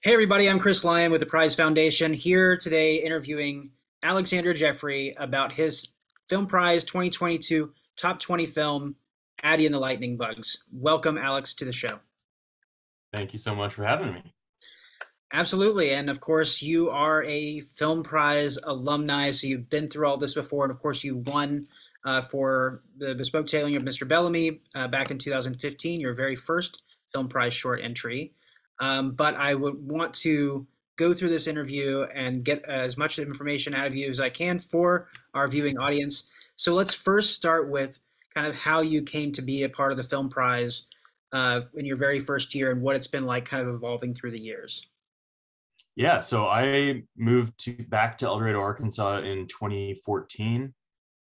Hey everybody, I'm Chris Lyon with the Prize Foundation, here today interviewing Alexander Jeffrey about his Film Prize 2022 Top 20 film, Addie and the Lightning Bugs. Welcome, Alex, to the show. Thank you so much for having me. Absolutely, and of course you are a Film Prize alumni, so you've been through all this before, and of course you won for the bespoke tailoring of Mr. Bellamy back in 2015, your very first Film Prize short entry. But I would want to go through this interview and get as much information out of you as I can for our viewing audience. So let's first start with kind of how you came to be a part of the Film Prize in your very first year and what it's been like kind of evolving through the years. Yeah, so I moved back to El Dorado, Arkansas in 2014.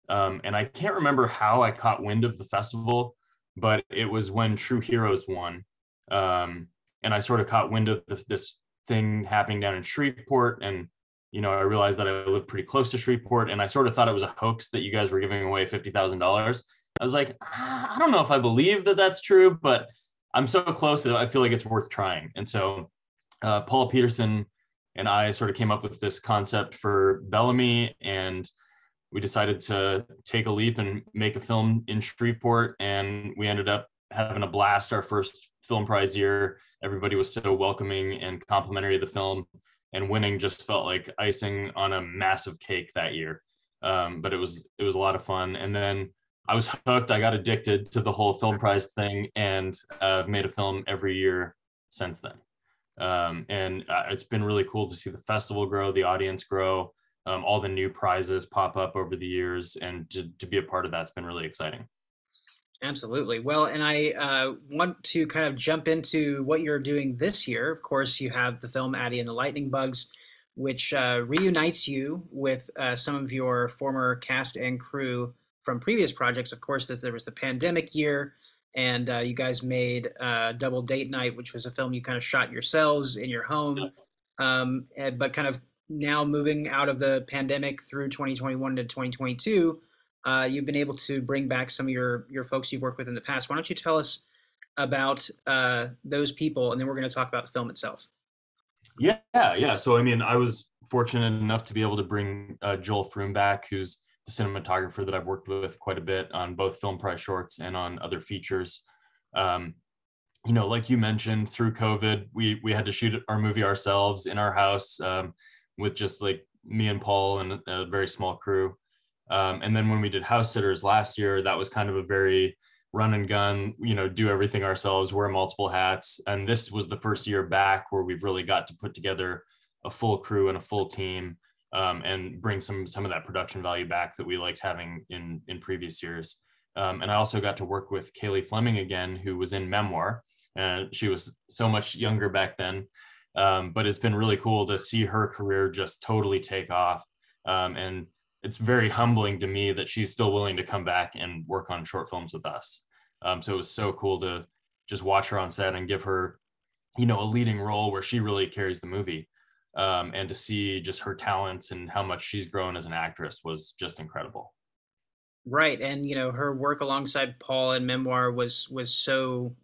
And I can't remember how I caught wind of the festival, but it was when True Heroes won. And I sort of caught wind of this thing happening down in Shreveport. And, I realized that I live pretty close to Shreveport. And I sort of thought it was a hoax that you guys were giving away $50,000. I was like, I don't know if I believe that that's true, but I'm so close that I feel like it's worth trying. And so Paul Peterson and I sort of came up with this concept for Bellamy, and we decided to take a leap and make a film in Shreveport, and we ended up having a blast our first Film Prize year. Everybody was so welcoming and complimentary of the film, and winning just felt like icing on a massive cake that year. But it was a lot of fun, and then I was hooked. I got addicted to the whole Film Prize thing, and I've made a film every year since then. And it's been really cool to see the festival grow, the audience grow, all the new prizes pop up over the years, and to be a part of that's been really exciting. Absolutely. Well, and I want to kind of jump into what you're doing this year. Of course, you have the film Addie and the Lightning Bugs, which reunites you with some of your former cast and crew from previous projects. Of course, there was the pandemic year, and you guys made Double Date Night, which was a film you kind of shot yourselves in your home, but kind of now moving out of the pandemic through 2021 to 2022, you've been able to bring back some of your folks you've worked with in the past. Why don't you tell us about those people, and then we're going to talk about the film itself. Yeah. So, I mean, I was fortunate enough to be able to bring Joel Froome back, who's the cinematographer that I've worked with quite a bit on both Film Prize shorts and on other features. Um, like you mentioned, through COVID, we had to shoot our movie ourselves in our house, with just like me and Paul and a very small crew. And then when we did House Sitters last year, that was kind of a very run and gun, do everything ourselves, wear multiple hats. And this was the first year back where we've really got to put together a full crew and a full team, and bring some of that production value back that we liked having in previous years. And I also got to work with Kaylee Fleming again, who was in Memoir. She was so much younger back then, but it's been really cool to see her career just totally take off. And it's very humbling to me that she's still willing to come back and work on short films with us. So it was so cool to just watch her on set and give her, a leading role where she really carries the movie. And to see just her talents and how much she's grown as an actress was just incredible. Right, and her work alongside Paul in Memoir was so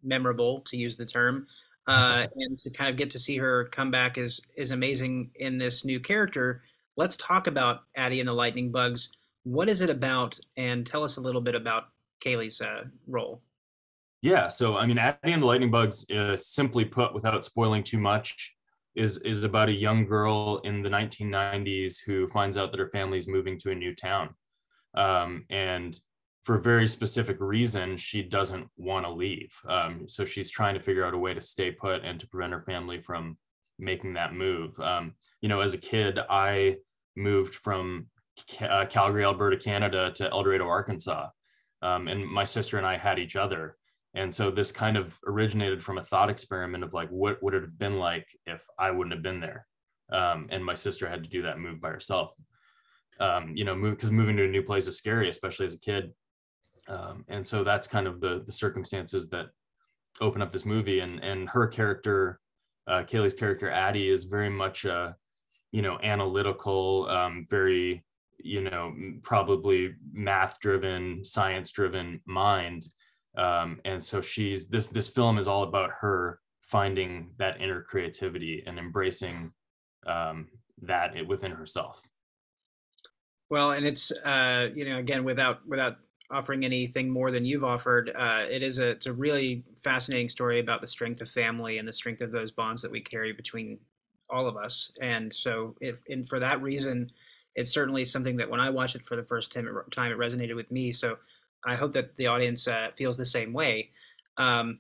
memorable, to use the term, and to kind of get to see her come back is amazing in this new character. Let's talk about Addie and the Lightning Bugs. What is it about? And tell us a little bit about Kaylee's role. Yeah, so I mean, Addie and the Lightning Bugs, simply put, without spoiling too much, is about a young girl in the 1990s who finds out that her family's moving to a new town. And for a very specific reason, she doesn't want to leave. So she's trying to figure out a way to stay put and to prevent her family from making that move. As a kid, I moved from Calgary, Alberta, Canada to El Dorado, Arkansas. And my sister and I had each other. And so this kind of originated from a thought experiment of like, what would it have been like if I wouldn't have been there? And my sister had to do that move by herself. Because moving to a new place is scary, especially as a kid. And so that's kind of the circumstances that open up this movie. And her character, Kaylee's character, Addie, is very much a, analytical, very, probably math driven, science driven mind. And so this film is all about her finding that inner creativity and embracing that within herself. Well, and it's again, without offering anything more than you've offered, it's a really fascinating story about the strength of family and the strength of those bonds that we carry between all of us. And so, if and for that reason, it's certainly something that when I watched it for the first time, it resonated with me. So, I hope that the audience feels the same way. Um,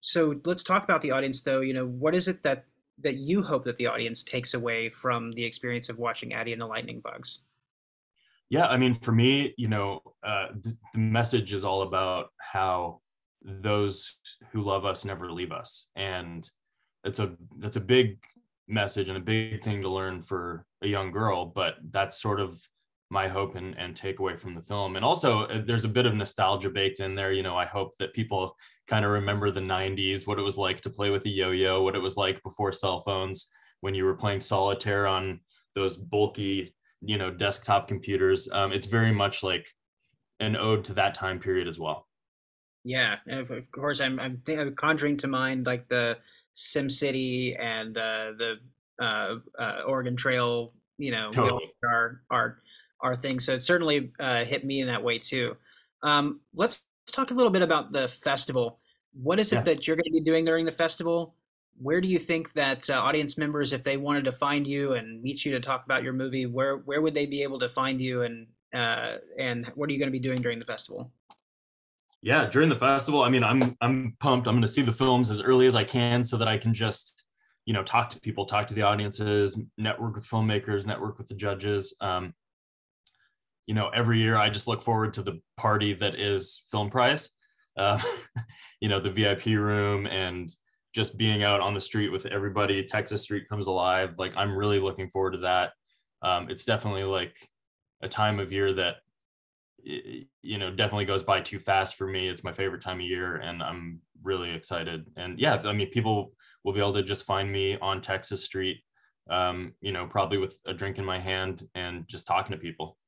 so let's talk about the audience, though. What is it that you hope that the audience takes away from the experience of watching Addie and the Lightning Bugs? Yeah, I mean, for me, the message is all about how those who love us never leave us, and that's a big message and a big thing to learn for a young girl. But that's sort of my hope and takeaway from the film. And also, there's a bit of nostalgia baked in there. I hope that people kind of remember the '90s, what it was like to play with a yo-yo, what it was like before cell phones, when you were playing solitaire on those bulky desktop computers. It's very much like an ode to that time period as well. Yeah, and of course, I'm conjuring to mind like the Sim City and the Oregon Trail. We all Totally. have our thing. So it certainly hit me in that way too. Let's talk a little bit about the festival. What is it Yeah. that you're going to be doing during the festival? Where do you think that audience members, if they wanted to find you and meet you to talk about your movie, where would they be able to find you, and what are you going to be doing during the festival? Yeah, during the festival, I mean, I'm pumped. I'm going to see the films as early as I can so that I can just, talk to people, talk to the audiences, network with filmmakers, network with the judges. Every year I just look forward to the party that is Film Prize. Uh, the VIP room and just being out on the street with everybody. Texas Street comes alive. Like, I'm really looking forward to that. It's definitely like a time of year that definitely goes by too fast for me. It's my favorite time of year, and I'm really excited. And yeah, I mean, people will be able to just find me on Texas Street, probably with a drink in my hand and just talking to people.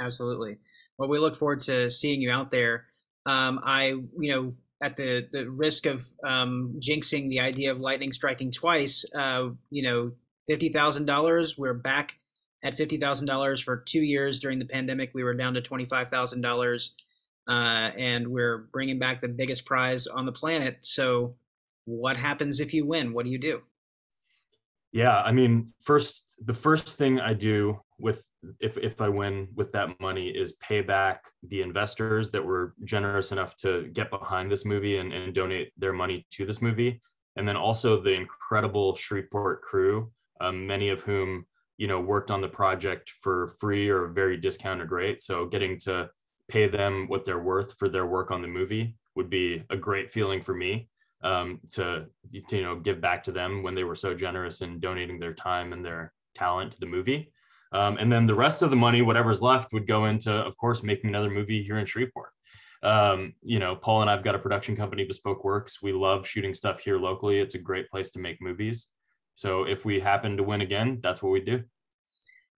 Absolutely. Well, we look forward to seeing you out there. At the risk of jinxing the idea of lightning striking twice, $50,000. We're back at $50,000 for 2 years during the pandemic. We were down to $25,000, and we're bringing back the biggest prize on the planet. So, what happens if you win? What do you do? Yeah, I mean, the first thing I do with if I win with that money is pay back the investors that were generous enough to get behind this movie and donate their money to this movie. And then also the incredible Shreveport crew, many of whom, worked on the project for free or a very discounted rate. So getting to pay them what they're worth for their work on the movie would be a great feeling for me, to give back to them when they were so generous in donating their time and their talent to the movie. And then the rest of the money, whatever's left, would go into, of course, making another movie here in Shreveport. Paul and I've got a production company, Bespoke Works. We love shooting stuff here locally. It's a great place to make movies. So if we happen to win again, that's what we do.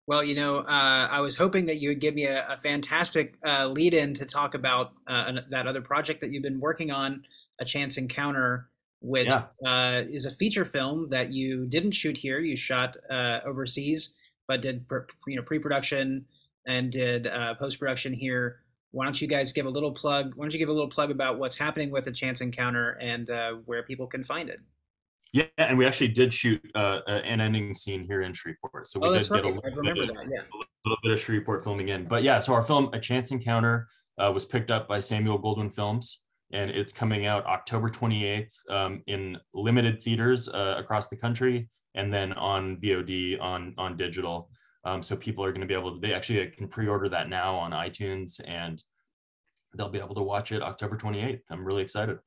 Well, I was hoping that you would give me a fantastic lead in to talk about that other project that you've been working on, A Chance Encounter, which Yeah. is a feature film that you didn't shoot here. You shot overseas, but did pre-production and did post-production here. Why don't you guys give a little plug? Why don't you give a little plug about what's happening with A Chance Encounter and where people can find it? Yeah, and we actually did shoot an ending scene here in Shreveport, so we Oh, that's did right. get I remember that. Yeah. a little bit of Shreveport filming in. But yeah, so our film A Chance Encounter was picked up by Samuel Goldwyn Films, and it's coming out October 28th, in limited theaters across the country, and then on VOD on digital. So people are going to be able to, they actually can pre-order that now on iTunes, and they'll be able to watch it October 28th. I'm really excited.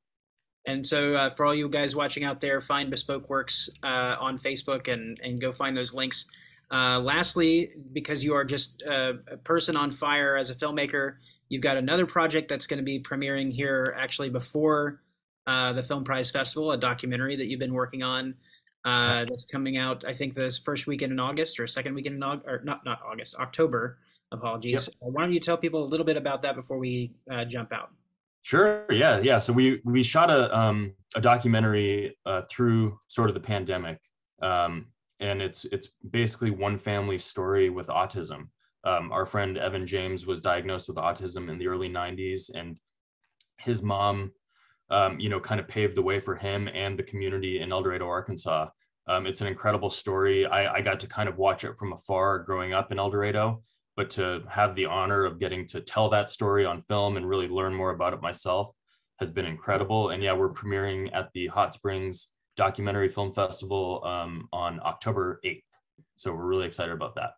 And so, for all you guys watching out there, find Bespoke Works on Facebook and go find those links. Lastly, because you are just a person on fire as a filmmaker, you've got another project that's going to be premiering here actually before the Film Prize Festival, a documentary that you've been working on that's coming out, I think, this first weekend in August or second weekend in August, or not August, October. Apologies. Yep. Why don't you tell people a little bit about that before we jump out? Sure. Yeah. Yeah. So we shot a documentary through sort of the pandemic, um, and it's basically one family's story with autism. Our friend Evan James was diagnosed with autism in the early '90s, and his mom, kind of paved the way for him and the community in El Dorado, Arkansas. It's an incredible story. I got to kind of watch it from afar growing up in El Dorado, but to have the honor of getting to tell that story on film and really learn more about it myself has been incredible. And yeah, we're premiering at the Hot Springs Documentary Film Festival on October 8th. So we're really excited about that.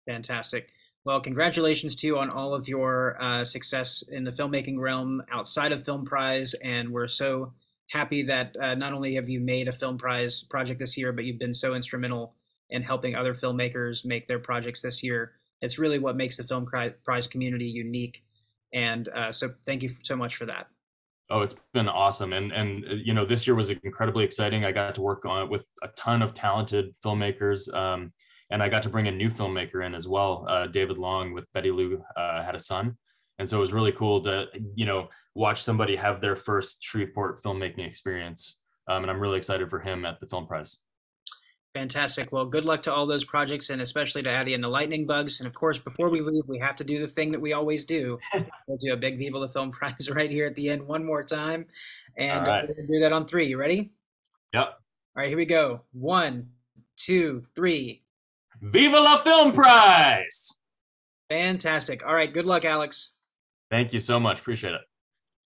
Fantastic. Well, congratulations to you on all of your success in the filmmaking realm outside of Film Prize. And we're so happy that not only have you made a Film Prize project this year, but you've been so instrumental in helping other filmmakers make their projects this year. It's really what makes the Film Prize community unique. And so thank you so much for that. Oh, it's been awesome, and this year was incredibly exciting. I got to work on it with a ton of talented filmmakers, and I got to bring a new filmmaker in as well, David Long with Betty Lou Had a Son, and so it was really cool to watch somebody have their first Shreveport filmmaking experience, and I'm really excited for him at the Film Prize. Fantastic. Well, good luck to all those projects and especially to Addie and the Lightning Bugs. And of course, before we leave, we have to do the thing that we always do. We'll do a big Viva the Film Prize right here at the end one more time. All And right. we're going to do that on three. You ready? Yep. All right, here we go. One, two, three. Viva la Film Prize! Fantastic. All right, good luck, Alex. Thank you so much. Appreciate it.